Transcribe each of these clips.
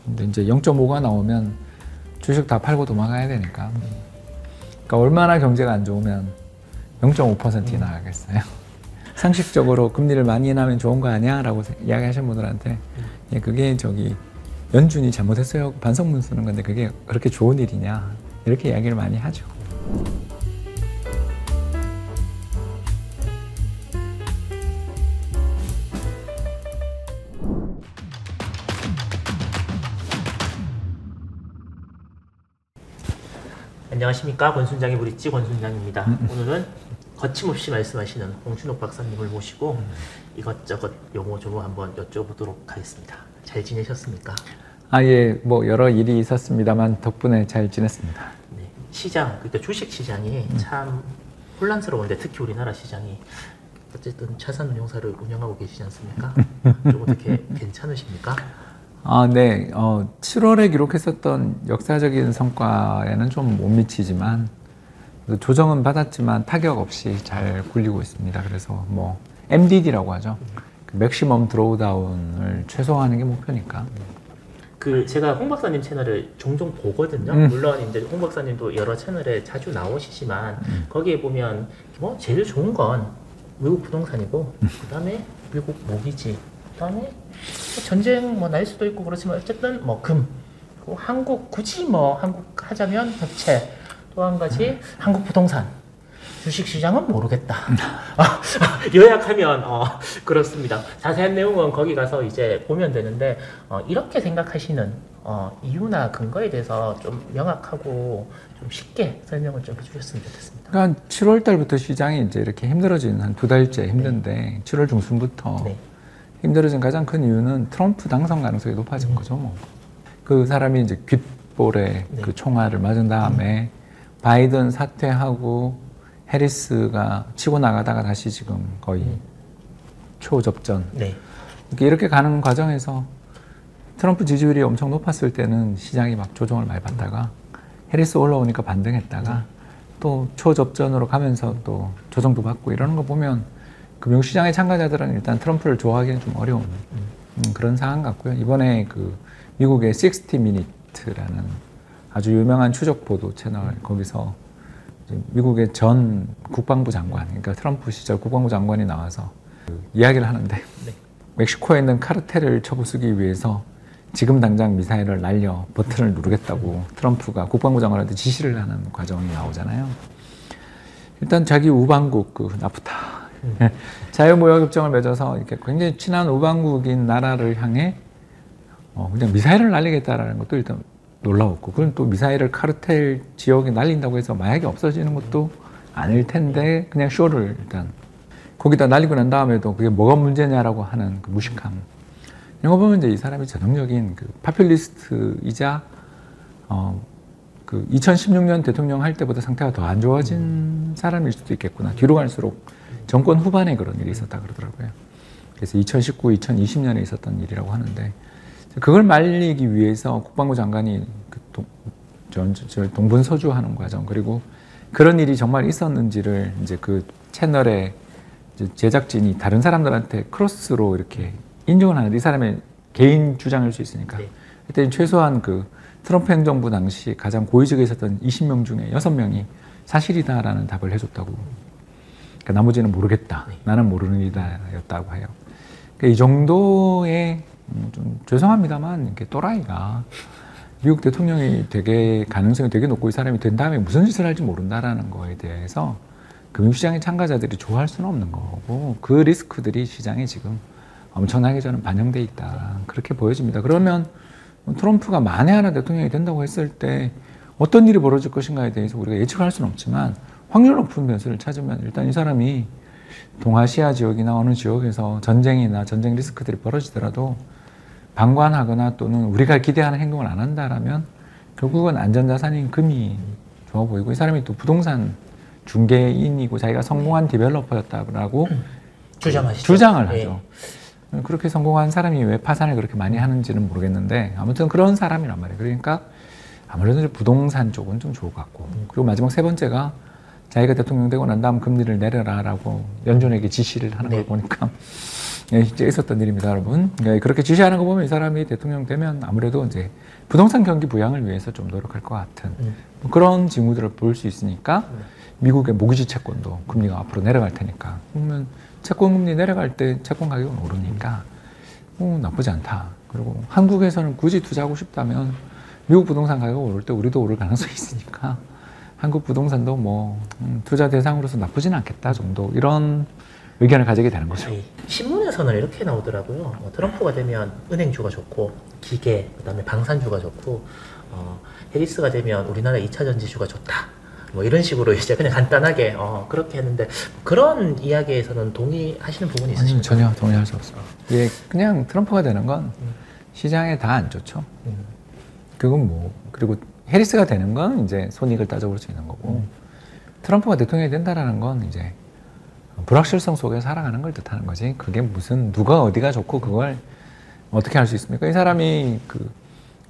근데 이제 0.5가 나오면 주식 다 팔고 도망가야 되니까. 그러니까 얼마나 경제가 안 좋으면 0.5%이 나가겠어요. 상식적으로 금리를 많이 인하면 좋은 거 아니야? 라고 이야기하시는 분들한테 예, 그게 연준이 잘못했어요. 반성문 쓰는 건데 그게 그렇게 좋은 일이냐? 이렇게 이야기를 많이 하죠. 안녕하십니까. 권순장의 브릿지 권순장입니다. 오늘은 거침없이 말씀하시는 홍춘옥 박사님을 모시고 이것저것 요모조모 한번 여쭤보도록 하겠습니다. 잘 지내셨습니까? 예, 뭐 여러 일이 있었습니다만 덕분에 잘 지냈습니다. 네, 시장, 그러니까 주식 시장이 참 혼란스러운데 특히 우리나라 시장이 어쨌든 자산운용사를 운영하고 계시지 않습니까? 좀 어떻게 괜찮으십니까? 네. 7월에 기록했었던 역사적인 성과에는 좀 못 미치지만 조정은 받았지만 타격 없이 잘 굴리고 있습니다. 그래서 뭐 MDD라고 하죠. 그 맥시멈 드로우다운을 최소화하는 게 목표니까. 제가 홍 박사님 채널을 종종 보거든요. 물론 이제 홍 박사님도 여러 채널에 자주 나오시지만 거기에 보면 뭐 제일 좋은 건 외국 부동산이고 그다음에 미국 모기지, 그다음에 전쟁 뭐 날 수도 있고 그렇지만 어쨌든 뭐 금, 그리고 한국 굳이 뭐 한국 하자면 부채, 또 한 가지 한국 부동산. 주식 시장은 모르겠다. 요약하면 그렇습니다. 자세한 내용은 거기 가서 이제 보면 되는데 이렇게 생각하시는 이유나 근거에 대해서 좀 명확하고 좀 쉽게 설명을 좀 해주셨으면 좋겠습니다. 그러니까 7월 달부터 시장이 이제 이렇게 힘들어진 한 2달째 힘든데 7월 중순부터 힘들어진 가장 큰 이유는 트럼프 당선 가능성이 높아진 거죠. 뭐. 그 사람이 이제 귓볼에 그 총알을 맞은 다음에 바이든 사퇴하고 해리스가 치고 나가다가 다시 지금 거의 초접전. 이렇게 가는 과정에서 트럼프 지지율이 엄청 높았을 때는 시장이 막 조정을 많이 받다가 해리스 올라오니까 반등했다가 또 초접전으로 가면서 또 조정도 받고 이러는 거 보면 금융시장의 참가자들은 일단 트럼프를 좋아하기는 좀 어려운 그런 상황 같고요. 이번에 그 미국의 60미니트라는 아주 유명한 추적 보도 채널 거기서 미국의 전 국방부 장관, 그러니까 트럼프 시절 국방부 장관이 나와서 이야기를 하는데 멕시코에 있는 카르텔을 쳐부수기 위해서 지금 당장 미사일을 날려 버튼을 누르겠다고 트럼프가 국방부 장관한테 지시를 하는 과정이 나오잖아요. 일단 자기 우방국 그 나프타 자유무역협정을 맺어서 이렇게 굉장히 친한 우방국인 나라를 향해 그냥 미사일을 날리겠다라는 것도 일단 놀라웠고, 그건 또 미사일을 카르텔 지역에 날린다고 해서 마약이 없어지는 것도 아닐 텐데 그냥 쇼를 일단 거기다 날리고 난 다음에도 그게 뭐가 문제냐라고 하는 그 무식함, 이런 거 보면 이제 이 사람이 전형적인 그 파퓰리스트이자 그 2016년 대통령 할 때보다 상태가 더 안 좋아진 사람일 수도 있겠구나. 뒤로 갈수록 정권 후반에 그런 일이 있었다 그러더라고요. 그래서 2019, 2020년에 있었던 일이라고 하는데, 그걸 말리기 위해서 국방부 장관이 동분서주하는 과정, 그리고 그런 일이 정말 있었는지를 이제 그 채널의 제작진이 다른 사람들한테 크로스로 이렇게 인정을 하는데, 이 사람의 개인 주장일 수 있으니까 그때 최소한 그 트럼프 행정부 당시 가장 고위직에 있었던 20명 중에 6명이 사실이다라는 답을 해줬다고. 그러니까 나머지는 모르겠다, 나는 모르는 일이다였다고 해요. 그러니까 이 정도의 좀 죄송합니다만 이렇게 또라이가 미국 대통령이 되게 가능성이 되게 높고 이 사람이 된 다음에 무슨 짓을 할지 모른다라는 거에 대해서 금융시장의 참가자들이 좋아할 수는 없는 거고, 그 리스크들이 시장에 지금 엄청나게 저는 반영돼 있다, 그렇게 보여집니다. 그러면 트럼프가 만에 하나 대통령이 된다고 했을 때 어떤 일이 벌어질 것인가에 대해서 우리가 예측할 수는 없지만 확률 높은 변수를 찾으면 일단 이 사람이 동아시아 지역이나 어느 지역에서 전쟁이나 전쟁 리스크들이 벌어지더라도 방관하거나 또는 우리가 기대하는 행동을 안 한다라면 결국은 안전자산인 금이 좋아 보이고, 이 사람이 또 부동산 중개인이고 자기가 성공한 디벨로퍼였다고 주장을 하죠. 그렇게 성공한 사람이 왜 파산을 그렇게 많이 하는지는 모르겠는데 아무튼 그런 사람이란 말이에요. 그러니까 아무래도 부동산 쪽은 좀 좋을 것 같고, 그리고 마지막 세 번째가 자기가 대통령 되고 난 다음 금리를 내려라라고 연준에게 지시를 하는 걸 보니까 예, 실제 있었던 일입니다, 여러분. 예, 그렇게 지시하는 거 보면 이 사람이 대통령 되면 아무래도 이제 부동산 경기 부양을 위해서 좀 노력할 것 같은 뭐 그런 징후들을 볼 수 있으니까 미국의 모기지 채권도 금리가 앞으로 내려갈 테니까 그러면 채권 금리 내려갈 때 채권 가격은 오르니까 나쁘지 않다. 그리고 한국에서는 굳이 투자하고 싶다면 미국 부동산 가격이 오를 때 우리도 오를 가능성이 있으니까 한국 부동산도 뭐 투자 대상으로서 나쁘진 않겠다 정도 이런 의견을 가지게 되는 거죠. 신문에서는 이렇게 나오더라고요. 트럼프가 되면 은행주가 좋고 기계, 그다음에 방산주가 좋고 해리스가 되면 우리나라 2차 전지주가 좋다. 뭐 이런 식으로 이제 그냥 간단하게 그렇게 했는데 그런 이야기에서는 동의하시는 부분이 있으신가요? 전혀 동의할 수 없어요. 이게 그냥 트럼프가 되는 건 시장에 다 안 좋죠. 그건 뭐 그리고 해리스가 되는 건 이제 손익을 따져볼 수 있는 거고 트럼프가 대통령이 된다라는 건 이제 불확실성 속에 살아가는 걸 뜻하는 거지. 그게 무슨 누가 어디가 좋고 그걸 어떻게 할 수 있습니까? 이 사람이 그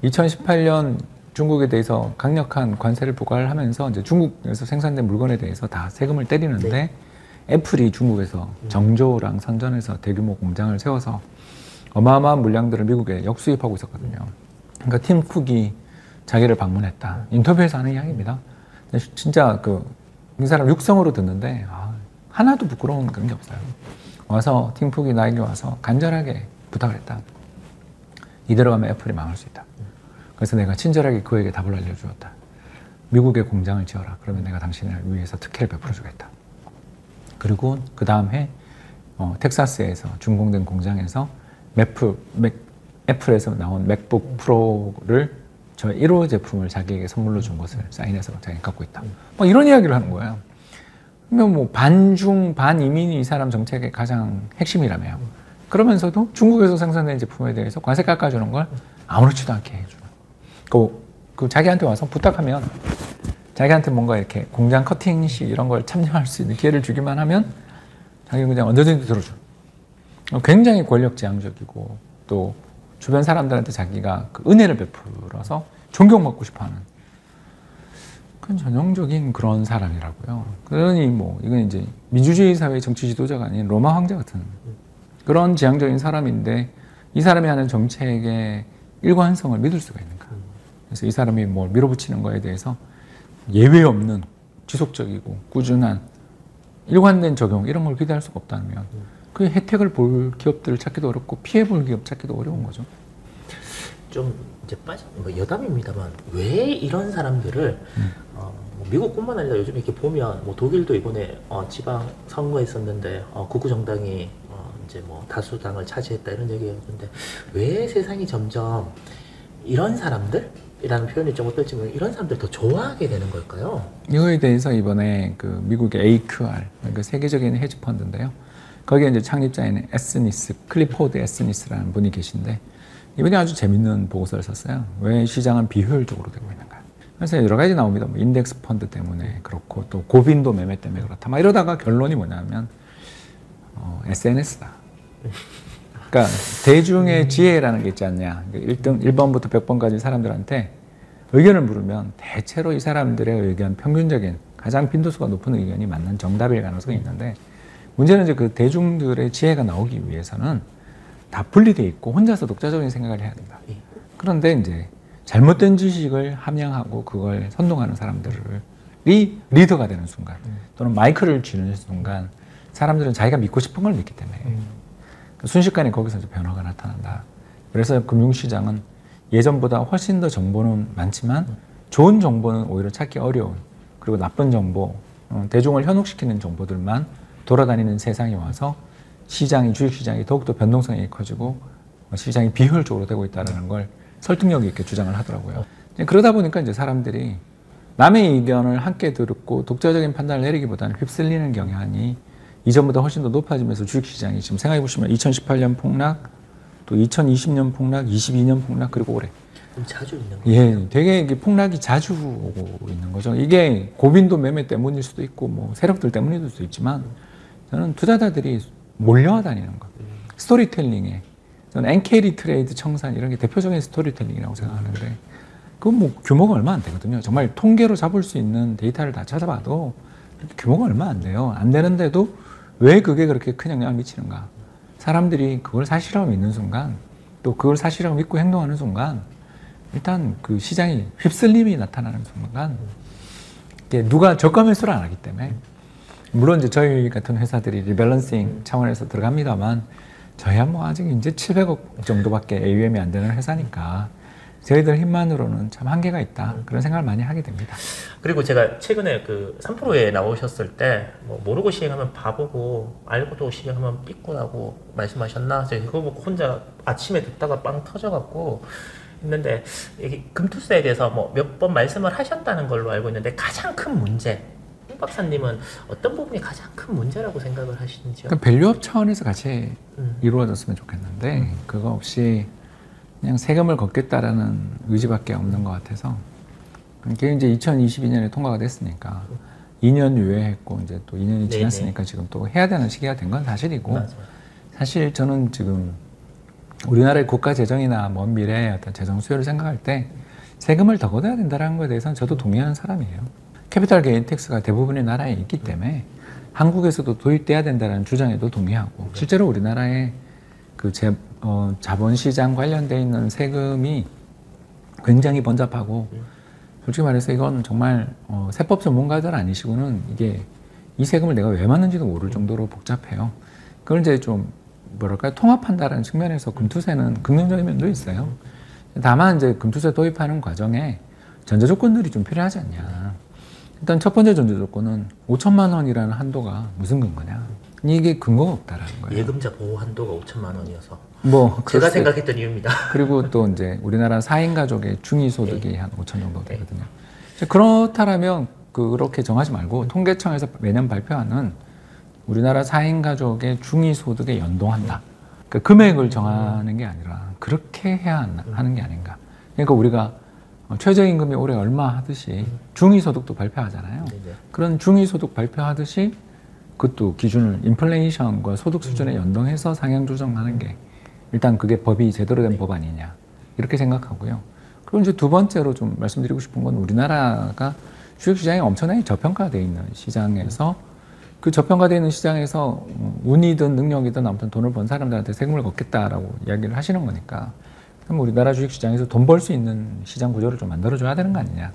2018년 중국에 대해서 강력한 관세를 부과를 하면서 이제 중국에서 생산된 물건에 대해서 다 세금을 때리는데 네. 애플이 중국에서 정조랑 선전해서 대규모 공장을 세워서 어마어마한 물량들을 미국에 역수입하고 있었거든요. 그러니까 팀 쿡이 자기를 방문했다. 인터뷰에서 하는 이야기입니다. 진짜 이 사람 육성으로 듣는데 하나도 부끄러운 그런 게 없어요. 와서 팀 쿡이 나에게 와서 간절하게 부탁을 했다. 이대로 가면 애플이 망할 수 있다. 그래서 내가 친절하게 그에게 답을 알려주었다. 미국에 공장을 지어라. 그러면 내가 당신을 위해서 특혜를 베풀어주겠다. 그리고 그 다음 해 텍사스에서 준공된 공장에서 애플에서 나온 맥북 프로를 저 1호 제품을 자기에게 선물로 준 것을 사인해서 자기가 갖고 있다. 뭐 이런 이야기를 하는 거예요. 그러면 뭐 반중 반이민이 이 사람 정책의 가장 핵심이라며요. 그러면서도 중국에서 생산된 제품에 대해서 관세 깎아주는 걸 아무렇지도 않게 해주는. 그 자기한테 와서 부탁하면 자기한테 뭔가 이렇게 공장 커팅식 이런 걸 참여할 수 있는 기회를 주기만 하면 자기는 그냥 언제든지 들어줘. 굉장히 권력지향적이고 또 주변 사람들한테 자기가 그 은혜를 베풀어서 존경받고 싶어하는 그런 전형적인 그런 사람이라고요. 그러니 뭐 이건 이제 민주주의 사회의 정치 지도자가 아닌 로마 황제 같은 그런 지향적인 사람인데 이 사람이 하는 정책의 일관성을 믿을 수가 있는가. 그래서 이 사람이 뭘 밀어붙이는 거에 대해서 예외 없는 지속적이고 꾸준한 일관된 적용 이런 걸 기대할 수가 없다면 그 혜택을 볼 기업들을 찾기도 어렵고 피해 볼 기업 찾기도 어려운 거죠. 좀 이제 여담입니다만 왜 이런 사람들을 미국뿐만 아니라 요즘 이렇게 보면 뭐 독일도 이번에 지방 선거 있었는데 극우 정당이 이제 뭐 다수당을 차지했다 이런 얘기였는데 왜 세상이 점점 이런 사람들이라는 표현이 좀 어떨지 모르겠는데 이런 사람들 더 좋아하게 되는 걸까요? 이거에 대해서 이번에 그 미국의 AQR 그러니까 세계적인 헤지 펀드인데요. 거기에 이제 창립자인 클리포드 에스니스라는 분이 계신데 이분이 아주 재밌는 보고서를 썼어요. 왜 시장은 비효율적으로 되고 있는가. 그래서 여러 가지 나옵니다. 뭐 인덱스 펀드 때문에 그렇고 또 고빈도 매매 때문에 그렇다. 막 이러다가 결론이 뭐냐면 SNS다. 그러니까 대중의 지혜라는 게 있지 않냐. 1번부터 100번까지 사람들한테 의견을 물으면 대체로 이 사람들의 의견, 평균적인 가장 빈도수가 높은 의견이 맞는 정답일 가능성이 있는데 문제는 이제 그 대중들의 지혜가 나오기 위해서는 다 분리되어 있고 혼자서 독자적인 생각을 해야 된다. 그런데 이제 잘못된 지식을 함양하고 그걸 선동하는 사람들이 리더가 되는 순간 또는 마이크를 쥐는 순간 사람들은 자기가 믿고 싶은 걸 믿기 때문에 순식간에 거기서 이제 변화가 나타난다. 그래서 금융시장은 예전보다 훨씬 더 정보는 많지만 좋은 정보는 오히려 찾기 어려운 그리고 나쁜 정보, 대중을 현혹시키는 정보들만 돌아다니는 세상이 와서 주식시장이 더욱더 변동성이 커지고 시장이 비효율적으로 되고 있다는 걸 설득력 있게 주장을 하더라고요. 그러다 보니까 이제 사람들이 남의 의견을 함께 듣고 독자적인 판단을 내리기보다는 휩쓸리는 경향이 이전보다 훨씬 더 높아지면서 주식시장이 지금 생각해보시면 2018년 폭락, 또 2020년 폭락, 22년 폭락, 그리고 올해. 자주 있는 거죠? 예, 되게 이게 폭락이 자주 오고 있는 거죠. 이게 고빈도 매매 때문일 수도 있고, 뭐 세력들 때문일 수도 있지만, 저는 투자자들이 몰려와 다니는 것. 스토리텔링에, 저는 엔캐리 트레이드 청산 이런 게 대표적인 스토리텔링이라고 생각하는데, 그건 뭐 규모가 얼마 안 되거든요. 정말 통계로 잡을 수 있는 데이터를 다 찾아봐도 규모가 얼마 안 돼요. 안 되는데도 왜 그게 그렇게 큰 영향을 미치는가? 사람들이 그걸 사실이라고 믿는 순간 또 그걸 사실이라고 믿고 행동하는 순간 일단 그 시장이 휩쓸림이 나타나는 순간 누가 저가 매수를 안 하기 때문에 물론 이제 저희 같은 회사들이 리밸런싱 차원에서 들어갑니다만 저희야 뭐 아직 이제 700억 정도밖에 AUM이 안 되는 회사니까 저희들 힘만으로는 참 한계가 있다 그런 생각을 많이 하게 됩니다. 그리고 제가 최근에 그 3프로에 나오셨을 때 뭐 모르고 시행하면 바보고 알고도 시행하면 삐꾸라고 말씀하셨나? 제가 그거 보고 혼자 아침에 듣다가 빵 터져갖고 있는데 여기 금투세에 대해서 뭐 몇 번 말씀을 하셨다는 걸로 알고 있는데 가장 큰 문제 홍 박사님은 어떤 부분이 가장 큰 문제라고 생각을 하시는지요? 그러니까 밸류업 차원에서 같이 이루어졌으면 좋겠는데 그거 없이 그냥 세금을 걷겠다라는 의지밖에 없는 것 같아서 그게 이제 2022년에 통과가 됐으니까 2년 유예했고 이제 또 2년이 지났으니까 지금 또 해야 되는 시기가 된 건 사실이고 맞아요. 사실 저는 지금 우리나라의 국가 재정이나 먼 미래의 어떤 재정 수요를 생각할 때 세금을 더 걷어야 된다는 것에 대해서는 저도 동의하는 사람이에요. 캐피탈 게인 텍스가 대부분의 나라에 있기 때문에 한국에서도 도입돼야 된다는 주장에도 동의하고 실제로 우리나라의 그 자본시장 관련돼 있는 세금이 굉장히 번잡하고 솔직히 말해서 이건 정말 세법 전문가들 아니시고는 이게 이 세금을 내가 왜 맞는지도 모를 정도로 복잡해요. 그걸 이제 좀 뭐랄까요 통합한다는 측면에서 금투세는 긍정적인 면도 있어요. 다만 이제 금투세 도입하는 과정에 전제 조건들이 좀 필요하지 않냐. 일단 첫 번째 전제 조건은 5천만 원이라는 한도가 무슨 근거냐. 이게 근거가 없다라는 거예요. 예금자 보호 한도가 5천만 원이어서 뭐 제가 생각했던 이유입니다. 그리고 또 이제 우리나라 4인 가족의 중위소득이 한 5천 정도 되거든요. 그렇다면 그렇게 정하지 말고 통계청에서 매년 발표하는 우리나라 4인 가족의 중위소득에 연동한다. 그러니까 금액을 정하는 게 아니라 그렇게 해야 하는 게 아닌가. 그러니까 우리가 최저임금이 올해 얼마 하듯이 중위소득도 발표하잖아요. 그런 중위소득 발표하듯이 그것도 기준을 인플레이션과 소득 수준에 연동해서 상향 조정하는 게 일단 그게 법이 제대로 된 법 아니냐 이렇게 생각하고요. 그리고 이제 두 번째로 좀 말씀드리고 싶은 건 우리나라가 주식시장이 엄청나게 저평가되어 있는 시장에서 그 저평가되어 있는 시장에서 운이든 능력이든 아무튼 돈을 번 사람들한테 세금을 걷겠다라고 이야기를 하시는 거니까 그럼 우리나라 주식시장에서 돈 벌 수 있는 시장 구조를 좀 만들어줘야 되는 거 아니냐.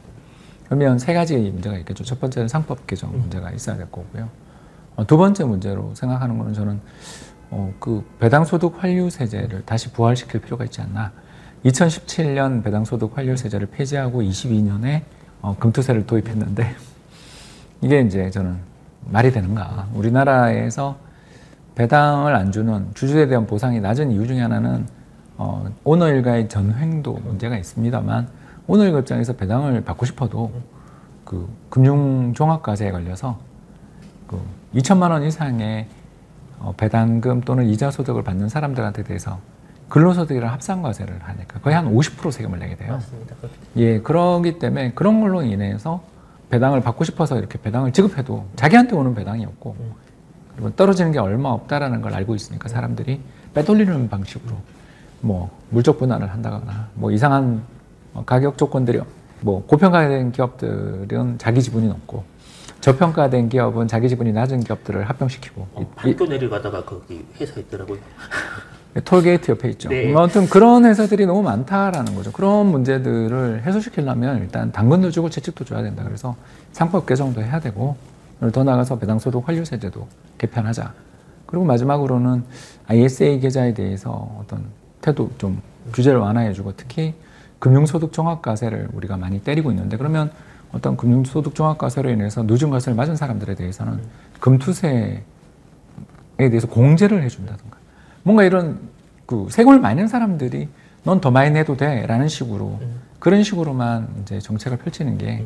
그러면 세 가지 문제가 있겠죠. 첫 번째는 상법 개정 문제가 있어야 될 거고요. 두 번째 문제로 생각하는 거는 저는 그 배당소득 환류세제를 다시 부활시킬 필요가 있지 않나. 2017년 배당소득 환류세제를 폐지하고 22년에 금투세를 도입했는데 이게 이제 저는 말이 되는가. 우리나라에서 배당을 안 주는 주주에 대한 보상이 낮은 이유 중에 하나는 오너 일가의 전횡도 문제가 있습니다만 오너 일가 입장에서 배당을 받고 싶어도 그 금융종합과세에 걸려서 그 2천만 원 이상의 배당금 또는 이자 소득을 받는 사람들한테 대해서 근로소득이랑 합산과세를 하니까 거의 한 50% 세금을 내게 돼요. 맞습니다. 예, 그러기 때문에 그런 걸로 인해서 배당을 받고 싶어서 이렇게 배당을 지급해도 자기한테 오는 배당이 없고 그리고 떨어지는 게 얼마 없다라는 걸 알고 있으니까 사람들이 빼돌리는 방식으로 뭐 물적 분할을 한다거나 뭐 이상한 가격 조건들이 뭐 고평가된 기업들은 자기 지분이 높고 저평가된 기업은 자기 지분이 낮은 기업들을 합병시키고 학교 내려가다가 거기 회사 있더라고요. 톨게이트 옆에 있죠. 네. 아무튼 그런 회사들이 너무 많다라는 거죠. 그런 문제들을 해소시키려면 일단 당근도 주고 채찍도 줘야 된다. 그래서 상법 개정도 해야 되고 더 나아가서 배당소득 환류세제도 개편하자. 그리고 마지막으로는 ISA 계좌에 대해서 어떤 태도 좀 규제를 완화해주고 특히 금융소득 종합과세를 우리가 많이 때리고 있는데 그러면 어떤 금융소득 종합과세로 인해서 늦은 것을 맞은 사람들에 대해서는 금투세에 대해서 공제를 해준다든가 뭔가 이런 그 세금을 많이 낸 사람들이 넌 더 많이 내도 돼 라는 식으로 그런 식으로만 이제 정책을 펼치는 게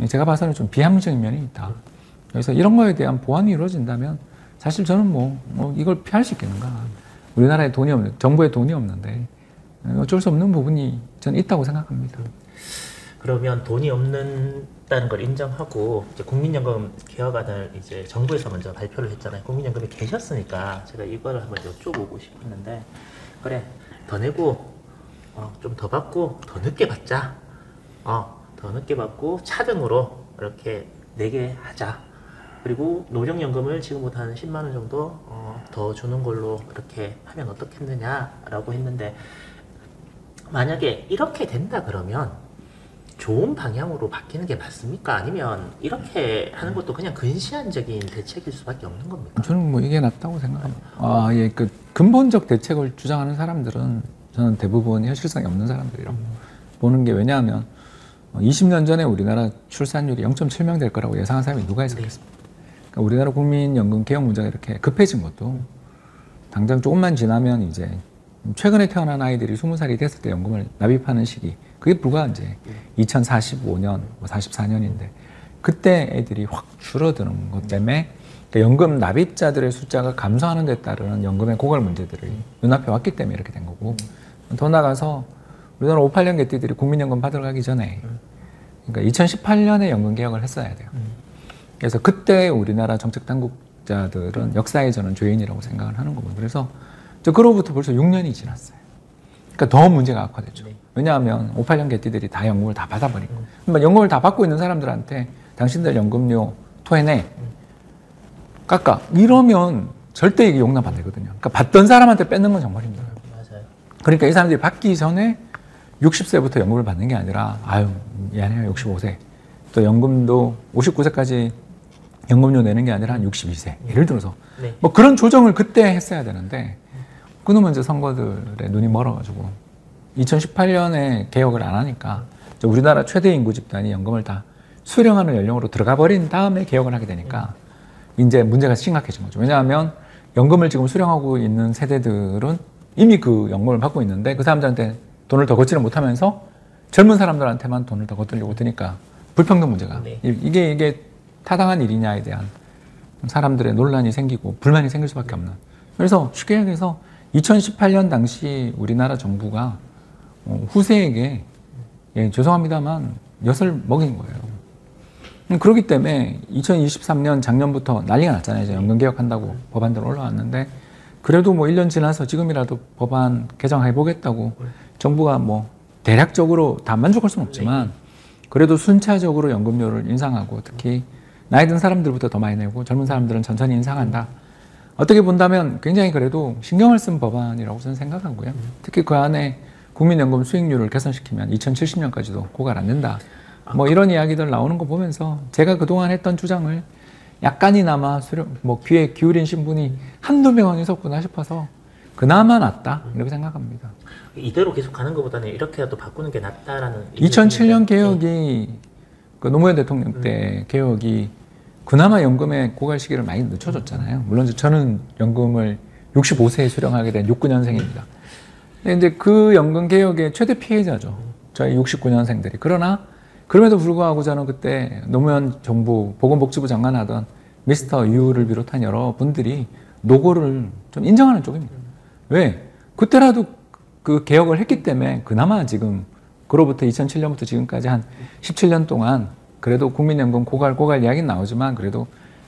제가 봐서는 좀 비합리적인 면이 있다. 그래서 이런 거에 대한 보완이 이루어진다면 사실 저는 뭐 이걸 피할 수 있겠는가. 우리나라에 돈이 없는, 정부에 돈이 없는데 어쩔 수 없는 부분이 저는 있다고 생각합니다. 그러면 돈이 없는다는 걸 인정하고 이제 국민연금 개혁안을 이제 정부에서 먼저 발표를 했잖아요. 국민연금이 계셨으니까 제가 이거를 한번 여쭤보고 싶었는데 그래 더 내고 좀 더 받고 더 늦게 받자. 더 늦게 받고 차등으로 이렇게 내게 하자. 그리고 노령연금을 지금보다 한 10만 원 정도 더 주는 걸로 그렇게 하면 어떻겠느냐라고 했는데 만약에 이렇게 된다 그러면 좋은 방향으로 바뀌는 게 맞습니까? 아니면 이렇게 하는 것도 그냥 근시안적인 대책일 수밖에 없는 겁니까? 저는 뭐 이게 낫다고 생각합니다. 예, 그 근본적 대책을 주장하는 사람들은 저는 대부분 현실성이 없는 사람들이라고 보는 게 왜냐하면 20년 전에 우리나라 출산율이 0.7명 될 거라고 예상한 사람이 누가 있었겠습니까? 그러니까 우리나라 국민연금 개혁 문제가 이렇게 급해진 것도 당장 조금만 지나면 이제 최근에 태어난 아이들이 20살이 됐을 때 연금을 납입하는 시기 그게 불과 이제 2045년, 44년인데 그때 애들이 확 줄어드는 것 때문에 그러니까 연금 납입자들의 숫자가 감소하는 데 따르는 연금의 고갈 문제들이 눈앞에 왔기 때문에 이렇게 된 거고 더 나아가서 우리나라 58년 개띠들이 국민연금 받으러 가기 전에 그러니까 2018년에 연금 개혁을 했어야 돼요. 그래서 그때 우리나라 정책 당국자들은 역사의 저는 죄인이라고 생각을 하는 거고 그래서 그로부터 벌써 6년이 지났어요. 그러니까 더 문제가 악화됐죠. 왜냐하면 58년 개띠들이 다 연금을 다 받아버리고 그러니까 연금을 다 받고 있는 사람들한테 당신들 연금료 토해내 깎아 이러면 절대 이게 용납 안 되거든요. 그러니까 받던 사람한테 뺏는 건 정말 힘들어요. 맞아요. 그러니까 이 사람들이 받기 전에 60세부터 연금을 받는 게 아니라 아유 미안해요 65세 또 연금도 59세까지 연금료 내는 게 아니라 한 62세 예를 들어서 네. 뭐 그런 조정을 그때 했어야 되는데 그놈은 이제 선거들의 눈이 멀어가지고 2018년에 개혁을 안 하니까 우리나라 최대 인구 집단이 연금을 다 수령하는 연령으로 들어가 버린 다음에 개혁을 하게 되니까 이제 문제가 심각해진 거죠. 왜냐하면 연금을 지금 수령하고 있는 세대들은 이미 그 연금을 받고 있는데 그 사람들한테 돈을 더 걷지를 못하면서 젊은 사람들한테만 돈을 더 걷으려고 드니까 불평등 문제가 이게 타당한 일이냐에 대한 사람들의 논란이 생기고 불만이 생길 수밖에 없는 그래서 쉽게 얘기해서 2018년 당시 우리나라 정부가 후세에게 죄송합니다만 엿을 먹인 거예요. 그렇기 때문에 2023년 작년부터 난리가 났잖아요. 이제 연금 개혁한다고 법안들 올라왔는데 그래도 뭐 1년 지나서 지금이라도 법안 개정해 보겠다고 정부가 뭐 대략적으로 다 만족할 수는 없지만 그래도 순차적으로 연금료를 인상하고 특히 나이 든 사람들부터 더 많이 내고 젊은 사람들은 천천히 인상한다. 어떻게 본다면 굉장히 그래도 신경을 쓴 법안이라고 저는 생각하고요. 특히 그 안에 국민연금 수익률을 개선시키면 2070년까지도 고갈 안 된다. 뭐 이런 이야기들 나오는 거 보면서 제가 그동안 했던 주장을 약간이나마 귀에 기울인 신분이 한두 명 있었구나 싶어서 그나마 낫다 이렇게 생각합니다. 이대로 계속 가는 것보다는 이렇게라도 바꾸는 게 낫다라는 2007년 개혁이 그 노무현 대통령 때 개혁이 그나마 연금의 고갈 시기를 많이 늦춰줬잖아요. 물론 저는 연금을 65세에 수령하게 된 69년생입니다. 근데 이제 그 연금 개혁의 최대 피해자죠. 저희 69년생들이. 그러나 그럼에도 불구하고 저는 그때 노무현 정부 보건복지부 장관 하던 미스터 유를 비롯한 여러 분들이 노고를 좀 인정하는 쪽입니다. 왜? 그때라도 그 개혁을 했기 때문에 그나마 지금 그로부터 2007년부터 지금까지 한 17년 동안 그래도 국민연금 고갈 이야기는 나오지만 그래도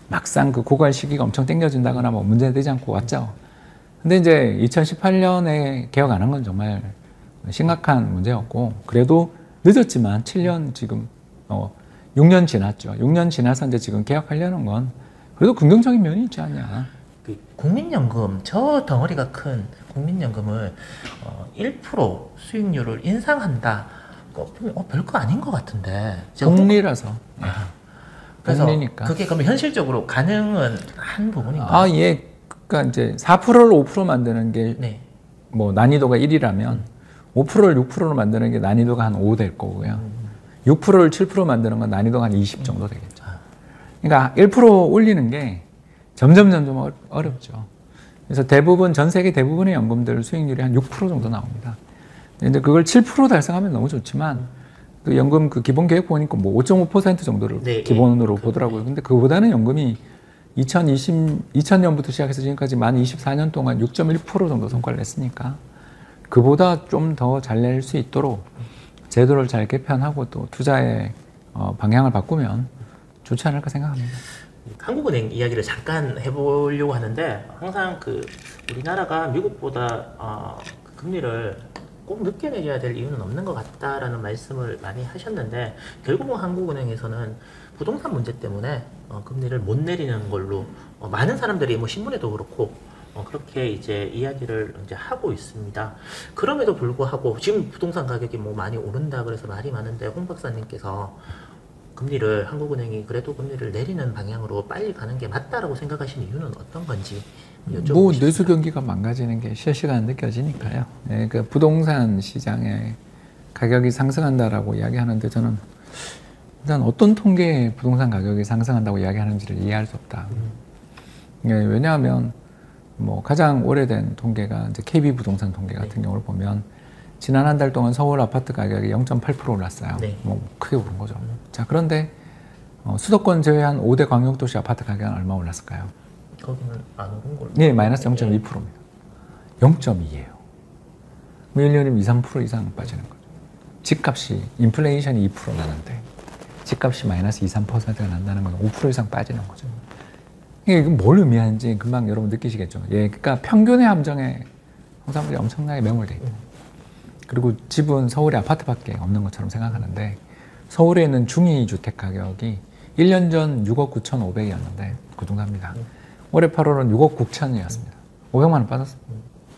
막상 그 고갈 시기가 엄청 땡겨진다거나 뭐 문제되지 않고 왔죠. 근데 이제 2018년에 개혁 안 한 건 정말 심각한 문제였고 그래도 늦었지만 7년 지금 6년 지났죠. 6년 지나서 이제 지금 개혁하려는 건 그래도 긍정적인 면이 있지 않냐. 그 국민연금 저 덩어리가 큰 국민연금을 1% 수익률을 인상한다. 별거 아닌 것 같은데. 복리라서. 그래서 복리니까. 그게 그러면 현실적으로 가능은 한 부분인가요? 예. 그러니까 이제 4%를 5% 만드는 게 뭐 난이도가 1이라면 5%를 6%로 만드는 게 난이도가 한 5 될 거고요. 6%를 7% 만드는 건 난이도가 한 20 정도 되겠죠. 그러니까 1% 올리는 게 점점 어렵죠. 그래서 대부분 전 세계 대부분의 연금들 수익률이 한 6% 정도 나옵니다. 근데 그걸 7% 달성하면 너무 좋지만 그 연금 그 기본 계획 보니까 뭐 5.5% 정도를 기본으로 보더라고요. 근데 그보다는 연금이 2000년부터 시작해서 지금까지 만 24년 동안 6.1% 정도 성과를 냈으니까 그보다 좀 더 잘 낼 수 있도록 제도를 잘 개편하고 또 투자의 방향을 바꾸면 좋지 않을까 생각합니다. 한국은행 이야기를 잠깐 해보려고 하는데 항상 그 우리나라가 미국보다 금리를 꼭 늦게 내려야 될 이유는 없는 것 같다라는 말씀을 많이 하셨는데 결국은 한국은행에서는 부동산 문제 때문에 금리를 못 내리는 걸로 많은 사람들이 뭐 신문에도 그렇고 그렇게 이제 이야기를 이제 하고 있습니다. 그럼에도 불구하고 지금 부동산 가격이 뭐 많이 오른다 그래서 말이 많은데 홍 박사님께서 금리를 한국은행이 그래도 금리를 내리는 방향으로 빨리 가는 게 맞다라고 생각하시는 이유는 어떤 건지 여쭤보고 뭐 싶습니다. 내수 경기가 망가지는 게 실시간 느껴지니까요. 예, 그 부동산 시장에 가격이 상승한다라고 이야기하는데 저는 일단 어떤 통계에 부동산 가격이 상승한다고 이야기하는지를 이해할 수 없다. 예, 왜냐하면 뭐 가장 오래된 통계가 이제 KB 부동산 통계 같은 경우를 보면 지난 한 달 동안 서울 아파트 가격이 0.8% 올랐어요. 네. 뭐 크게 오른 거죠. 자, 그런데 수도권 제외한 5대 광역도시 아파트 가격은 얼마 올랐을까요? 거기는 안 오른 걸로. 네, 마이너스 0.2%입니다. 0.2예요. 뭐 1년이면 2, 3% 이상 빠지는 거죠. 집값이 인플레이션이 2% 나는데 집값이 마이너스 2, 3%가 난다는 건 5% 이상 빠지는 거죠. 이게 뭘 의미하는지 금방 여러분 느끼시겠죠. 예, 그러니까 평균의 함정에 홍사람들이 엄청나게 매몰돼 있고 그리고 집은 서울의 아파트밖에 없는 것처럼 생각하는데 서울에 있는 중위주택 가격이 1년 전 6억 9,500이었는데 그 정도입니다. 올해 8월은 6억 9천이었습니다. 500만 원 빠졌습니다.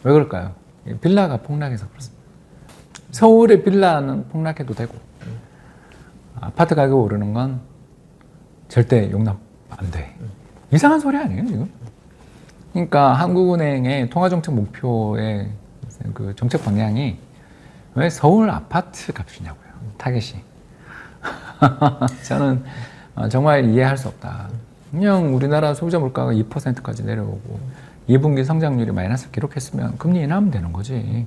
왜 그럴까요? 빌라가 폭락해서 그렇습니다. 서울의 빌라는 폭락해도 되고 아파트 가격이 오르는 건 절대 용납 안 돼. 이상한 소리 아니에요 지금? 그러니까 한국은행의 통화정책 목표의 그 정책 방향이 왜 서울 아파트 값이냐고요. 타겟이. 저는 정말 이해할 수 없다. 그냥 우리나라 소비자 물가가 2%까지 내려오고 2분기 성장률이 마이너스 기록했으면 금리 인하하면 되는 거지.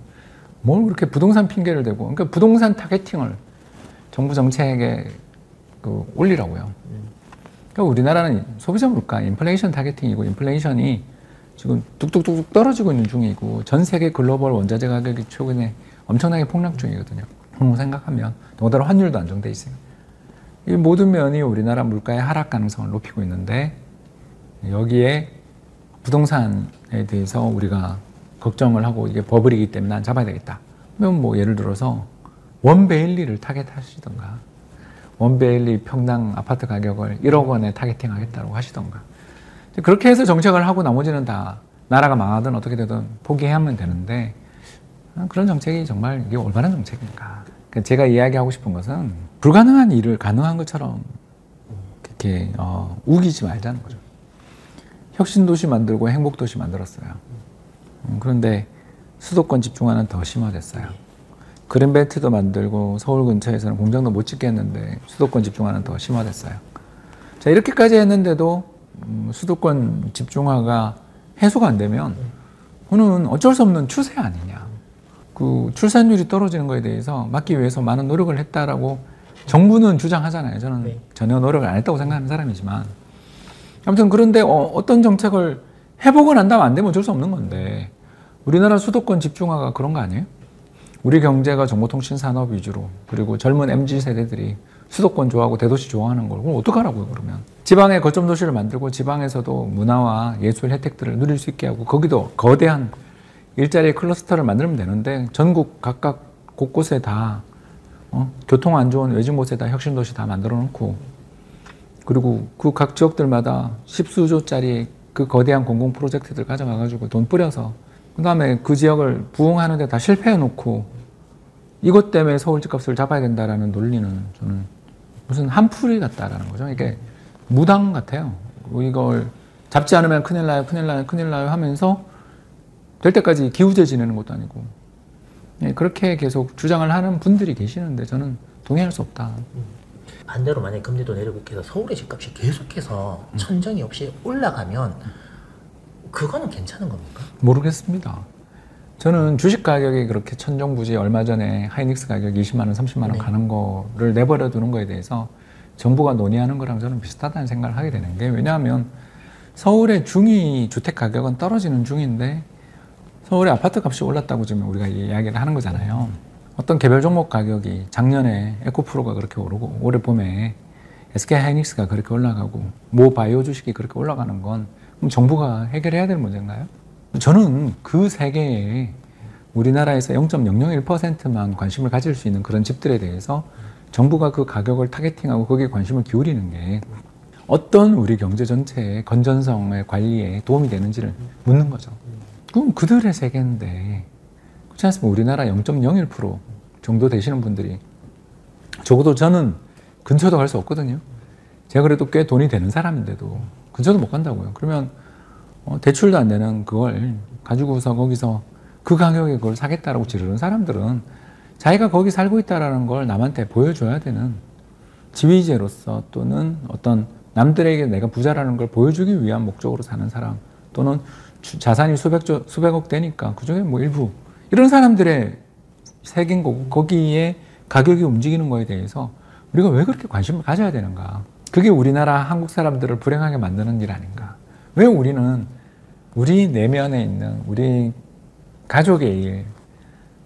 뭘 그렇게 부동산 핑계를 대고. 그러니까 부동산 타겟팅을 정부 정책에 올리라고요. 그러니까 우리나라는 소비자 물가, 인플레이션 타겟팅이고 인플레이션이 지금 뚝뚝뚝뚝 떨어지고 있는 중이고 전 세계 글로벌 원자재 가격이 최근에 엄청나게 폭락 중이거든요. 생각하면 더군다나 환율도 안정돼 있어요. 이 모든 면이 우리나라 물가의 하락 가능성을 높이고 있는데 여기에 부동산에 대해서 우리가 걱정을 하고 이게 버블이기 때문에 난 잡아야 되겠다. 그러면 뭐 예를 들어서 원베일리를 타겟하시던가 원베일리 평당 아파트 가격을 1억 원에 타겟팅하겠다고 하시던가 그렇게 해서 정책을 하고 나머지는 다 나라가 망하든 어떻게 되든 포기하면 되는데 그런 정책이 정말 이게 올바른 정책인가. 제가 이야기하고 싶은 것은 불가능한 일을 가능한 것처럼 이렇게 우기지 말자는 거죠. 혁신도시 만들고 행복도시 만들었어요. 그런데 수도권 집중화는 더 심화됐어요. 그린벨트도 만들고 서울 근처에서는 공장도 못 짓겠는데 수도권 집중화는 더 심화됐어요. 자, 이렇게까지 했는데도 수도권 집중화가 해소가 안 되면 그거는 어쩔 수 없는 추세 아니냐. 그 출산율이 떨어지는 거에 대해서 막기 위해서 많은 노력을 했다라고 정부는 주장하잖아요. 저는 전혀 노력을 안 했다고 생각하는 사람이지만 아무튼 그런데 어떤 정책을 해보고 난 다음 안 되면 어쩔 수 없는 건데 우리나라 수도권 집중화가 그런 거 아니에요? 우리 경제가 정보통신 산업 위주로 그리고 젊은 MZ 세대들이 수도권 좋아하고 대도시 좋아하는 걸 그럼 어떡하라고요 그러면? 지방에 거점 도시를 만들고 지방에서도 문화와 예술 혜택들을 누릴 수 있게 하고 거기도 거대한 일자리 클러스터를 만들면 되는데 전국 각각 곳곳에 다 교통 안 좋은 외진 곳에 다 혁신도시 다 만들어 놓고 그리고 그 각 지역들마다 십수조짜리 그 거대한 공공 프로젝트들 가져가 가지고 돈 뿌려서 그 다음에 그 지역을 부흥하는데 다 실패해 놓고 이것 때문에 서울 집값을 잡아야 된다라는 논리는 저는 무슨 한풀이 같다라는 거죠. 이게 무당 같아요. 이걸 잡지 않으면 큰일 나요, 큰일 나요, 큰일 나요 하면서 될 때까지 기우제 지내는 것도 아니고 그렇게 계속 주장을 하는 분들이 계시는데 저는 동의할 수 없다. 반대로 만약에 금리도 내리고 해서 서울의 집값이 계속해서 천정이 없이 올라가면 그거는 괜찮은 겁니까? 모르겠습니다. 저는 주식 가격이 그렇게 천정부지 얼마 전에 하이닉스 가격이 20만 원, 30만 원 가는 거를 내버려 두는 거에 대해서 정부가 논의하는 거랑 저는 비슷하다는 생각을 하게 되는 게 왜냐하면 서울의 중위 주택 가격은 떨어지는 중인데 서울의 아파트 값이 올랐다고 지금 우리가 이야기를 하는 거잖아요. 어떤 개별 종목 가격이 작년에 에코프로가 그렇게 오르고 올해 봄에 SK 하이닉스가 그렇게 올라가고 모 바이오 주식이 그렇게 올라가는 건 그럼 정부가 해결해야 될 문제인가요? 저는 그 세계에 우리나라에서 0.001%만 관심을 가질 수 있는 그런 집들에 대해서 정부가 그 가격을 타겟팅하고 거기에 관심을 기울이는 게 어떤 우리 경제 전체의 건전성의 관리에 도움이 되는지를 묻는 거죠. 그럼 그들의 세계인데, 그렇지 않습니까? 우리나라 0.01% 정도 되시는 분들이, 적어도 저는 근처도 갈 수 없거든요. 제가 그래도 꽤 돈이 되는 사람인데도 근처도 못 간다고요. 그러면 대출도 안 되는 그걸 가지고서 거기서 그 가격에 그걸 사겠다라고 지르는 사람들은 자기가 거기 살고 있다라는 걸 남한테 보여줘야 되는 지위제로서, 또는 어떤 남들에게 내가 부자라는 걸 보여주기 위한 목적으로 사는 사람, 또는 자산이 수백억 되니까 그중에 뭐 일부 이런 사람들의 세계인 거고, 거기에 가격이 움직이는 거에 대해서 우리가 왜 그렇게 관심을 가져야 되는가? 그게 우리나라 한국 사람들을 불행하게 만드는 일 아닌가? 왜 우리는 우리 내면에 있는 우리 가족의 일,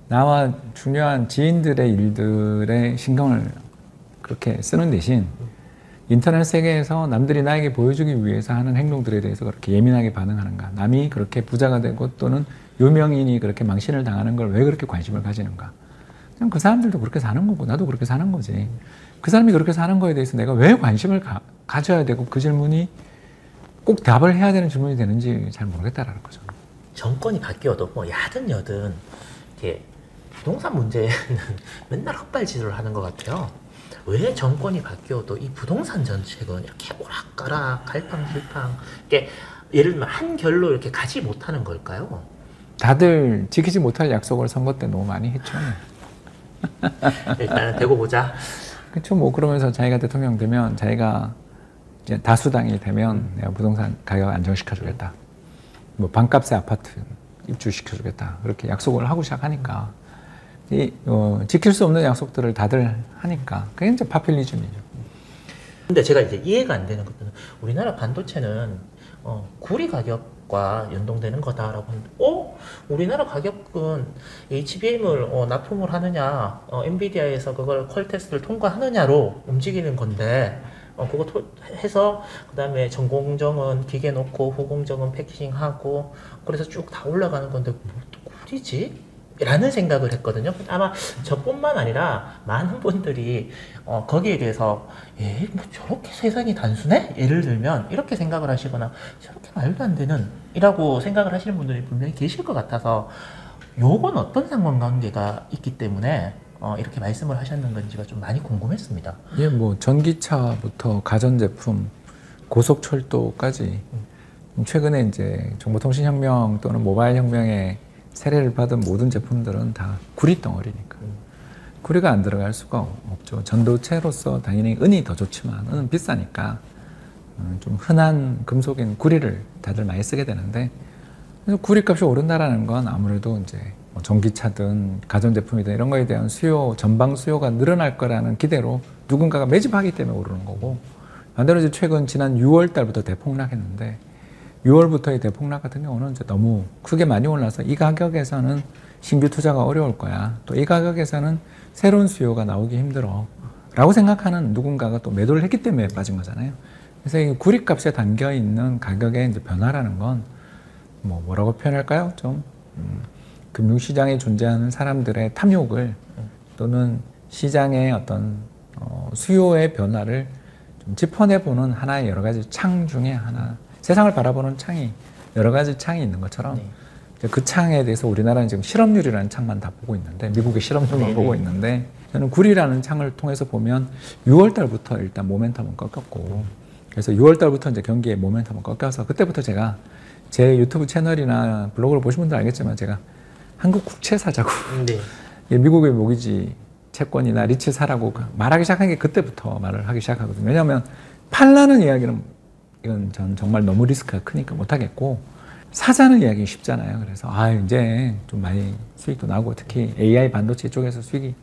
나와 중요한 지인들의 일들에 신경을 그렇게 쓰는 대신 인터넷 세계에서 남들이 나에게 보여주기 위해서 하는 행동들에 대해서 그렇게 예민하게 반응하는가? 남이 그렇게 부자가 되고 또는 유명인이 그렇게 망신을 당하는 걸 왜 그렇게 관심을 가지는가? 그냥 그 사람들도 그렇게 사는 거고 나도 그렇게 사는 거지. 그 사람이 그렇게 사는 거에 대해서 내가 왜 관심을 가져야 되고, 그 질문이 꼭 답을 해야 되는 질문이 되는지 잘 모르겠다라는 거죠. 정권이 바뀌어도 뭐 야든 여든 이렇게 부동산 문제는 맨날 헛발질을 하는 것 같아요. 왜 정권이 바뀌어도 이 부동산 정책은 이렇게 오락가락 갈팡질팡, 이렇게 예를 들면 한 결로 이렇게 가지 못하는 걸까요? 다들 지키지 못할 약속을 선거 때 너무 많이 했죠. 일단은 되고 보자. 그렇죠. 뭐 그러면서 자기가 대통령 되면, 자기가 이제 다수당이 되면 내가 부동산 가격 안정시켜주겠다, 뭐 반값의 아파트 입주시켜주겠다, 그렇게 약속을 하고 시작하니까 지킬 수 없는 약속들을 다들 하니까 그게 이제 파퓰리즘이죠. 근데 제가 이제 이해가 안 되는 것들은, 우리나라 반도체는 구리 가격과 연동되는 거다라고 하는데, 우리나라 가격은 HBM을 납품을 하느냐, 엔비디아에서 그걸 퀄 테스트를 통과하느냐로 움직이는 건데, 그거 해서 그 다음에 전공정은 기계 놓고 후공정은 패키징하고, 그래서 쭉 다 올라가는 건데 뭐 또 구리지? 라는 생각을 했거든요. 아마 저뿐만 아니라 많은 분들이 거기에 대해서 뭐 저렇게 세상이 단순해? 예를 들면 이렇게 생각을 하시거나, 저렇게 말도 안 되는 이라고 생각을 하시는 분들이 분명히 계실 것 같아서, 요건 어떤 상관관계가 있기 때문에 이렇게 말씀을 하셨는 건지가 좀 많이 궁금했습니다. 예, 뭐 전기차부터 가전제품, 고속철도까지 최근에 이제 정보통신혁명 또는 모바일 혁명의 세례를 받은 모든 제품들은 다 구리 덩어리니까 구리가 안 들어갈 수가 없죠. 전도체로서 당연히 은이 더 좋지만 은은 비싸니까 좀 흔한 금속인 구리를 다들 많이 쓰게 되는데, 그래서 구리값이 오른다라는 건 아무래도 이제 뭐 전기차든 가전제품이든 이런 거에 대한 전방 수요가 늘어날 거라는 기대로 누군가가 매집하기 때문에 오르는 거고, 반대로 이제 최근 지난 6월 달부터 대폭락했는데, 6월부터의 대폭락 같은 경우는 이제 너무 크게 많이 올라서 이 가격에서는 신규 투자가 어려울 거야, 또 이 가격에서는 새로운 수요가 나오기 힘들어 라고 생각하는 누군가가 또 매도를 했기 때문에 빠진 거잖아요. 그래서 이 구리값에 담겨 있는 가격의 이제 변화라는 건 뭐라고 표현할까요? 좀 금융시장에 존재하는 사람들의 탐욕을, 또는 시장의 어떤 수요의 변화를 좀 짚어내보는 하나의 여러 가지 창 중에 하나, 세상을 바라보는 창이 여러 가지 창이 있는 것처럼 그 창에 대해서 우리나라는 지금 실업률이라는 창만 다 보고 있는데, 미국의 실업률만 보고 있는데, 저는 구리라는 창을 통해서 보면 6월 달부터 일단 모멘텀은 꺾였고, 그래서 6월 달부터 이제 경기의 모멘텀은 꺾여서, 그때부터 제가 제 유튜브 채널이나 블로그를 보신 분들 알겠지만 제가 한국 국채 사자고 미국의 모기지 채권이나 리츠 사라고 말하기 시작한 게 그때부터 말을 하기 시작하거든요. 왜냐하면 팔라는 이야기는 이건 전 정말 너무 리스크가 크니까 못하겠고, 사자는 이야기 쉽잖아요. 그래서 이제 좀 많이 수익도 나고, 특히 AI 반도체 쪽에서 수익이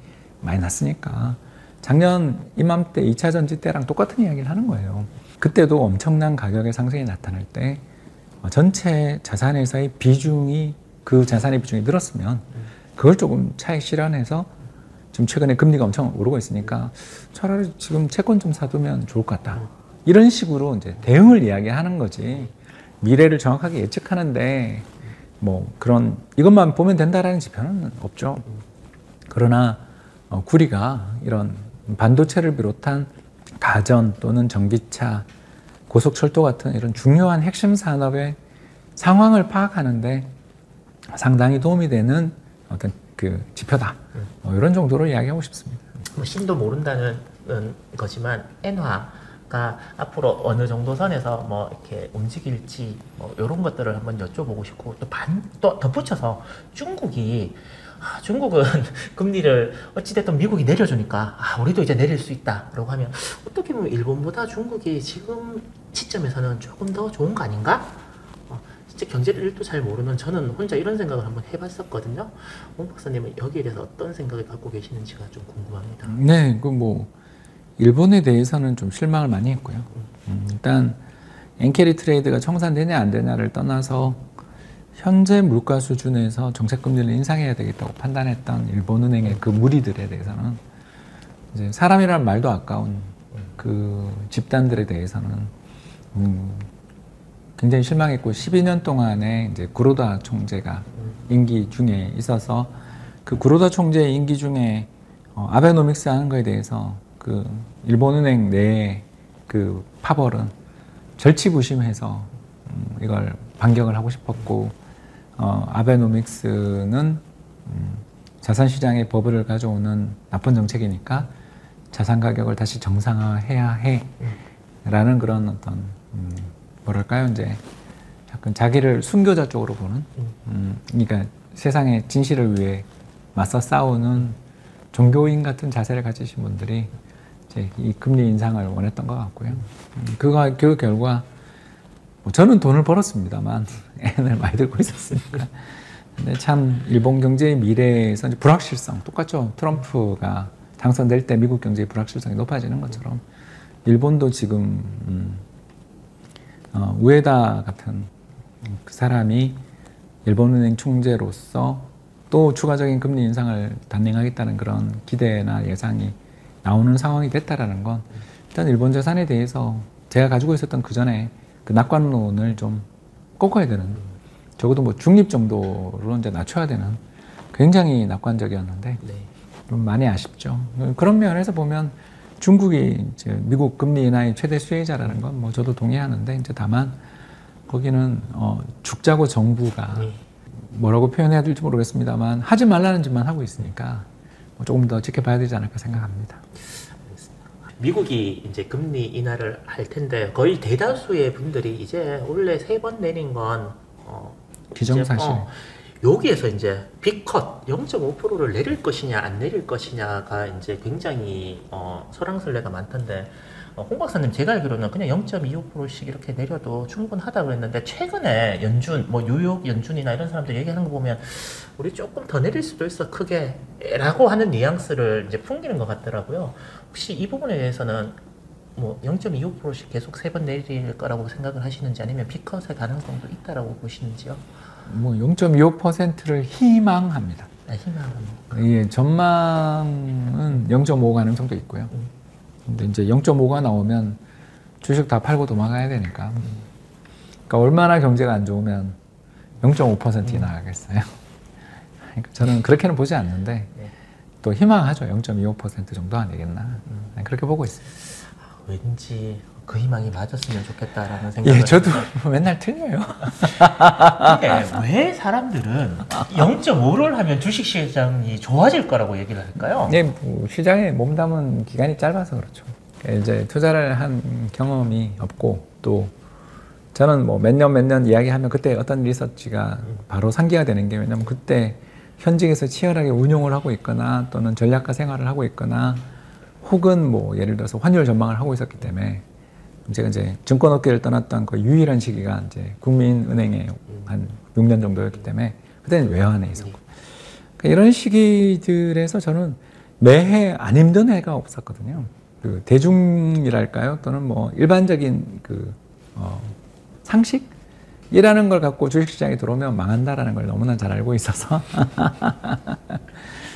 많이 났으니까 작년 이맘때 2차 전지 때랑 똑같은 이야기를 하는 거예요. 그때도 엄청난 가격의 상승이 나타날 때 전체 자산에서의 비중이, 그 자산의 비중이 늘었으면 그걸 조금 차익 실현해서, 지금 최근에 금리가 엄청 오르고 있으니까 차라리 지금 채권 좀 사두면 좋을 것 같다, 이런 식으로 이제 대응을 이야기하는 거지, 미래를 정확하게 예측하는데 뭐 그런 이것만 보면 된다라는 지표는 없죠. 그러나 구리가 이런 반도체를 비롯한 가전 또는 전기차, 고속철도 같은 이런 중요한 핵심 산업의 상황을 파악하는데 상당히 도움이 되는 어떤 그 지표다. 이런 정도로 이야기하고 싶습니다. 뭐 신도 모른다는 거지만 엔화가 앞으로 어느 정도 선에서 뭐 이렇게 움직일지 뭐 이런 것들을 한번 여쭤보고 싶고 또 덧붙여서 중국은 금리를 어찌됐든 미국이 내려주니까 우리도 이제 내릴 수 있다라고 하면 어떻게 보면 일본보다 중국이 지금 시점에서는 조금 더 좋은 거 아닌가? 진짜 경제를 1도 잘 모르는 저는 혼자 이런 생각을 한번 해봤었거든요. 홍 박사님은 여기에 대해서 어떤 생각을 갖고 계시는지가 좀 궁금합니다. 네, 그 뭐 일본에 대해서는 좀 실망을 많이 했고요. 일단 엔캐리 트레이드가 청산되냐 안 되냐를 떠나서 현재 물가 수준에서 정책금리를 인상해야 되겠다고 판단했던 일본은행의 그 무리들에 대해서는 이제 사람이란 말도 아까운 그 집단들에 대해서는 굉장히 실망했고 12년 동안에 이제 구로다 총재가 임기 중에 있어서 그 구로다 총재의 임기 중에 아베노믹스 하는 거에 대해서 그 일본은행 내의 그 파벌은 절치부심해서 이걸 반격을 하고 싶었고 아베노믹스는 자산시장의 버블을 가져오는 나쁜 정책이니까 자산 가격을 다시 정상화해야 해 라는 그런 어떤 뭐랄까요 이제 약간 자기를 순교자 쪽으로 보는 그러니까 세상의 진실을 위해 맞서 싸우는 종교인 같은 자세를 가지신 분들이 이제 이 금리 인상을 원했던 것 같고요. 그 결과 뭐 저는 돈을 벌었습니다만 애를 많이 들고 있었으니까. 근데 참 일본 경제의 미래에서 이제 불확실성 똑같죠. 트럼프가 당선될 때 미국 경제의 불확실성이 높아지는 것처럼 일본도 지금 우에다 같은 그 사람이 일본은행 총재로서 또 추가적인 금리 인상을 단행하겠다는 그런 기대나 예상이 나오는 상황이 됐다라는 건 일단 일본 재산에 대해서 제가 가지고 있었던 그 전에 그 낙관론을 좀 꺾어야 되는 적어도 뭐 중립 정도로 이제 낮춰야 되는 굉장히 낙관적이었는데 좀 많이 아쉽죠. 그런 면에서 보면 중국이 이제 미국 금리 인하의 최대 수혜자라는 건 뭐 저도 동의하는데 이제 다만 거기는 죽자고 정부가 뭐라고 표현해야 될지 모르겠습니다만 하지 말라는 짓만 하고 있으니까 뭐 조금 더 지켜봐야 되지 않을까 생각합니다. 미국이 이제 금리 인하를 할 텐데 거의 대다수의 분들이 이제 원래 3번 내린 건 기정사실. 여기에서 이제 빅컷 0.5%를 내릴 것이냐 안 내릴 것이냐가 이제 굉장히 설왕설래가 많던데 홍 박사님 제가 알기로는 그냥 0.25%씩 이렇게 내려도 충분하다 그랬는데 최근에 연준 뭐 뉴욕 연준이나 이런 사람들 얘기하는 거 보면 우리 조금 더 내릴 수도 있어 크게 라고 하는 뉘앙스를 이제 풍기는 것 같더라고요. 혹시 이 부분에 대해서는 뭐 0.25%씩 계속 3번 내릴 거라고 생각을 하시는지 아니면 빅컷의 가능성도 있다라고 보시는지요? 뭐 0.25%를 희망합니다. 희망은. 예, 전망은 0.5 가능성도 있고요. 근데 이제 0.5가 나오면 주식 다 팔고 도망가야 되니까. 그러니까 얼마나 경제가 안 좋으면 0.5%이 나가겠어요. 그러니까 저는 그렇게는 보지 않는데 또 희망하죠. 0.25% 정도 안 되겠나. 그렇게 보고 있습니다. 왠지 그 희망이 맞았으면 좋겠다라는 생각을. 예, 저도 맨날 틀려요. 근데 왜 사람들은 0.5를 하면 주식시장이 좋아질 거라고 얘기를 할까요? 네, 뭐 시장에 몸담은 기간이 짧아서 그렇죠. 이제 투자를 한 경험이 없고 또 저는 뭐 몇 년 이야기하면 그때 어떤 리서치가 바로 상기가 되는 게 왜냐면 그때 현직에서 치열하게 운용을 하고 있거나 또는 전략가 생활을 하고 있거나 혹은 뭐 예를 들어서 환율 전망을 하고 있었기 때문에 제가 이제 증권업계를 떠났던 그 유일한 시기가 이제 국민은행에 한 6년 정도였기 때문에 그때는 외환에 있었고 그러니까 이런 시기들에서 저는 매해 안 힘든 해가 없었거든요. 그 대중이랄까요? 또는 뭐 일반적인 그 상식이라는 걸 갖고 주식시장에 들어오면 망한다라는 걸 너무나 잘 알고 있어서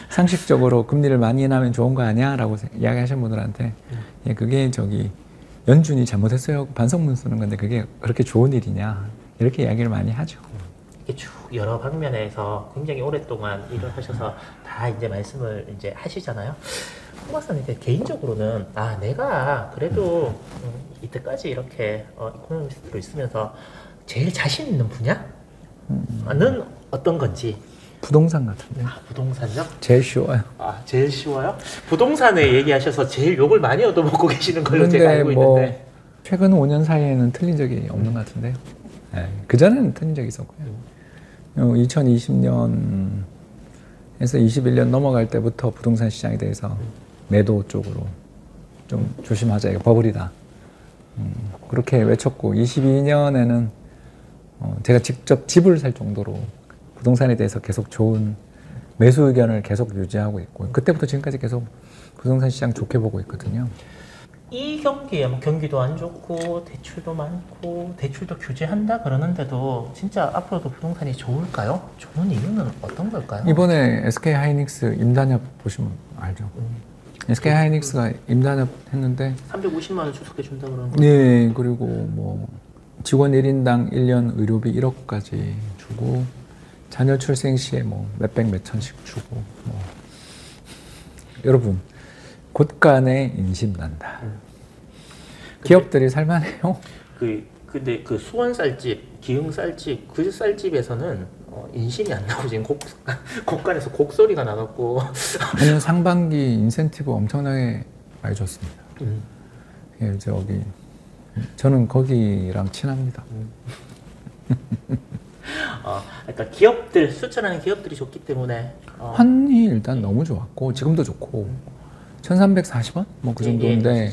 상식적으로 금리를 많이 인하면 좋은 거 아니야? 라고 이야기하시는 분들한테 예, 그게 저기 연준이 잘못했어요. 반성문 쓰는 건데 그게 그렇게 좋은 일이냐? 이렇게 이야기를 많이 하죠. 이렇게 쭉 여러 방면에서 굉장히 오랫동안 일을 하셔서 다 이제 말씀을 이제 하시잖아요. 홍 박사님 개인적으로는 내가 그래도 이때까지 이렇게 이코노미스트로 있으면서 제일 자신 있는 분야는 어떤 건지. 부동산 같은데. 부동산요? 제일 쉬워요. 제일 쉬워요? 부동산에 얘기하셔서 제일 욕을 많이 얻어먹고 계시는 걸로 제가 알고 뭐 있는데. 최근 5년 사이에는 틀린 적이 없는 것 같은데요. 네. 그전에는 틀린 적이 있었고요. 2020년에서 21년 넘어갈 때부터 부동산 시장에 대해서 매도 쪽으로 좀 조심하자, 이거 버블이다. 그렇게 외쳤고, 22년에는 제가 직접 집을 살 정도로 부동산에 대해서 계속 좋은 매수 의견을 계속 유지하고 있고, 그때부터 지금까지 계속 부동산 시장 좋게 보고 있거든요. 이 경기에 경기도 안 좋고 대출도 많고 대출도 규제한다 그러는데도 진짜 앞으로도 부동산이 좋을까요? 좋은 이유는 어떤 걸까요? 이번에 SK 하이닉스 임단협 보시면 알죠. SK 하이닉스가 임단협 했는데 350만 원 주석해 준다 그러는 거. 네, 그리고 뭐 직원 1인당 1년 의료비 1억까지 주고, 자녀 출생 시에 뭐 몇백 몇천씩 주고, 뭐 여러분 곳간에 인심 난다. 기업들이 살만해요. 근데 그 수원 쌀집, 기흥 쌀집, 그 쌀집에서는 인심이 안 나고 지금 곡간에서 곡소리가 나갖고. 작년 상반기 인센티브 엄청나게 많이 줬습니다. 예, 저기 저는 거기랑 친합니다. 그러니까 기업들, 수출하는 기업들이 좋기 때문에 환이 일단 너무 좋았고 지금도 좋고 1,340원? 뭐 그 정도인데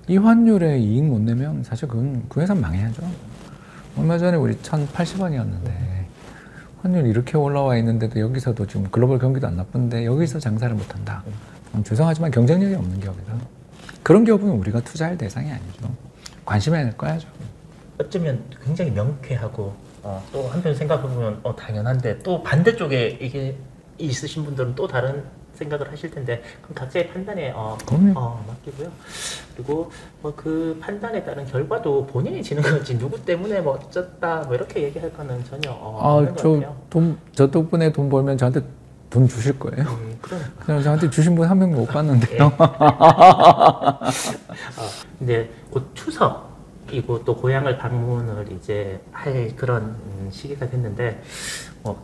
이 환율에 이익 못 내면 사실 그 회사 망해야죠. 얼마 전에 우리 1,080원이었는데 환율 이렇게 올라와 있는데도 여기서도 지금 글로벌 경기도 안 나쁜데 여기서 장사를 못한다. 죄송하지만 경쟁력이 없는 기업이다. 그런 기업은 우리가 투자할 대상이 아니죠. 관심을 꺼야죠. 어쩌면 굉장히 명쾌하고 또 한편 생각해보면 당연한데 또 반대쪽에 이게 있으신 분들은 또 다른 생각을 하실 텐데 그럼 각자의 판단에 맡기고요. 그리고 그 판단에 따른 결과도 본인이 지는 건지 누구 때문에 뭐 어쩌다 뭐 이렇게 얘기할 거는 전혀 없는 것 같아요. 저 덕분에 돈 벌면 저한테 돈 주실 거예요? 그냥 저한테 주신 분 한 명 못 봤는데요. 근데 곧 추석이고 또 고향을 방문을 이제 할 그런 시기가 됐는데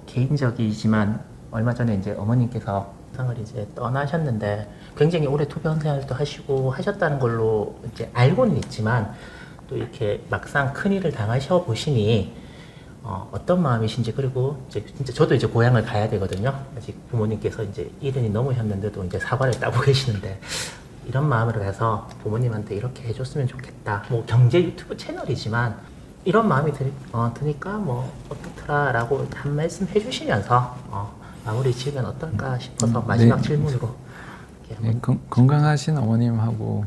개인적이지만 얼마 전에 이제 어머님께서 세상을 이제 떠나셨는데 굉장히 오래 투병 생활도 하시고 하셨다는 걸로 이제 알고는 있지만 또 이렇게 막상 큰 일을 당하셔 보시니 어떤 마음이신지, 그리고 이제 진짜 저도 이제 고향을 가야 되거든요. 아직 부모님께서 이제 70이 넘으셨는데도 이제 사과를 따고 계시는데 이런 마음으로 가서 부모님한테 이렇게 해줬으면 좋겠다. 뭐 경제 유튜브 채널이지만 이런 마음이 드니까 뭐 어떻더라라고 한 말씀 해주시면서 마무리 지으면 어떨까 싶어서 마지막 질문으로 건강하신 어머님하고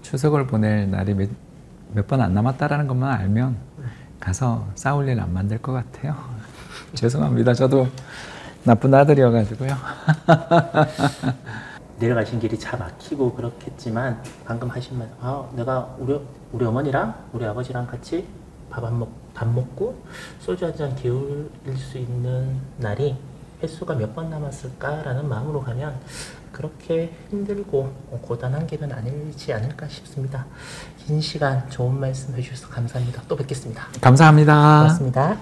추석을 보낼 날이 몇 번 안 남았다라는 것만 알면 가서 싸울 일 안 만들 것 같아요. 죄송합니다. 저도 나쁜 아들이어가지고요. 내려가신 길이 차 막히고 그렇겠지만 방금 하신 말, 내가 우리 어머니랑 우리 아버지랑 같이 밥 먹고 소주 한 잔 기울일 수 있는 날이 횟수가 몇 번 남았을까라는 마음으로 가면 그렇게 힘들고 고단한 길은 아니지 않을까 싶습니다. 긴 시간 좋은 말씀 해주셔서 감사합니다. 또 뵙겠습니다. 감사합니다. 고맙습니다.